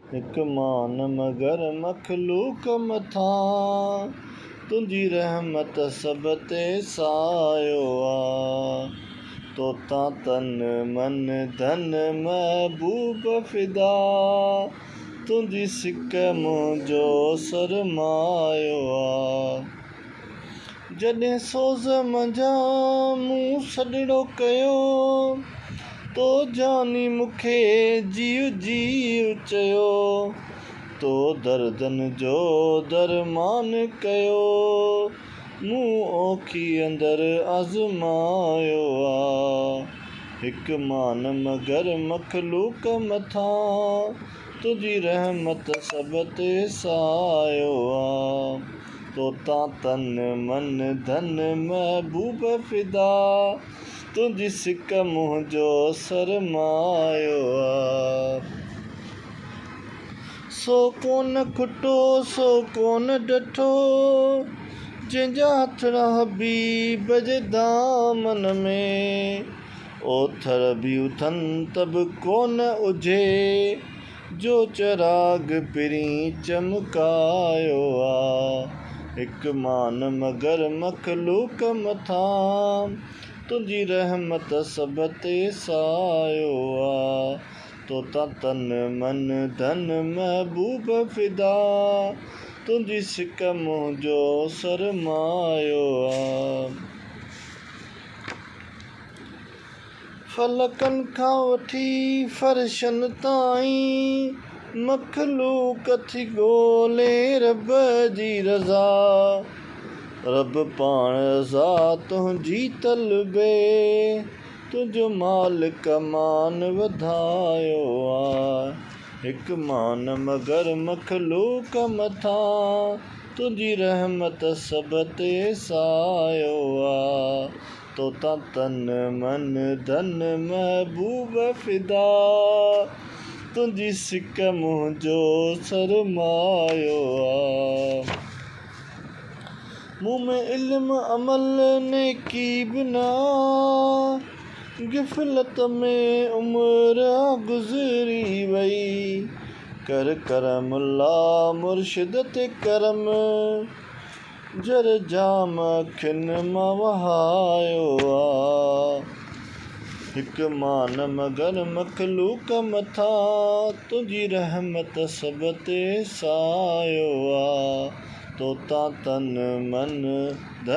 हिकु मान मगर मखलूक मथां तुंहिंजी रहमत सभ ते सायो आ। तोता तन मन धन महबूब फिदा तुंहिंजी सिक मुंहिंजो सरमायो आ। जॾहिं सोज़ मंझां मूं सॾिड़ो कयो तो जानी मूंखे जीव जीव चयो। तो दर्दन जो दरमान कयो मूं औखी अंदरि आज़मायो आ। हिकु मान मगर मखलूक मथां तुंहिंजी रहमत सभ ते सायो आ। तोता तन मन धन महबूब फिदा तुंहिंजी सिक मुंहिंजो सरमायो आ। सो कोन खुटो सो कोन ॾठो जंहिंजा हथड़ा हबीब जे दामन में ओथर बि उथनि त बि कोन उझे जो चराग पिरीं चमकायो आ। हिकु मान मगर मखलूक मथां तुंहिंजी रहमत सभ ते सायो आ। तोता तन मन धन महबूब फिदा तुंहिंजी सिक मुंहिंजो सरमायो आ। फलकनि खां वठी फर्शनि ताईं मखलूक थी ॻोल्हे रब जी रज़ा। रब पाण रज़ा तुंहिंजी तलबे तुंहिंजो मालिक मान वधायो आ। हिकु मान मगर मखलूक मथां तुंहिंजी रहमत सभ ते सायो आ। तोता तन मन धन महबूब फिदा तुंहिंजी सिक मुंहिंजो सरमायो आ। मूं में इल्म अमल नेकी बिना गिफ़लत में उम्र गुज़री वई। कर करम ला मुर्शिद ते करम जर जाम अखियुनि मां वहायो आ। हिकु मान मगर मखलूक मथां तुंहिंजी रहमत सभ ते सायो आ। तोता तन मन धन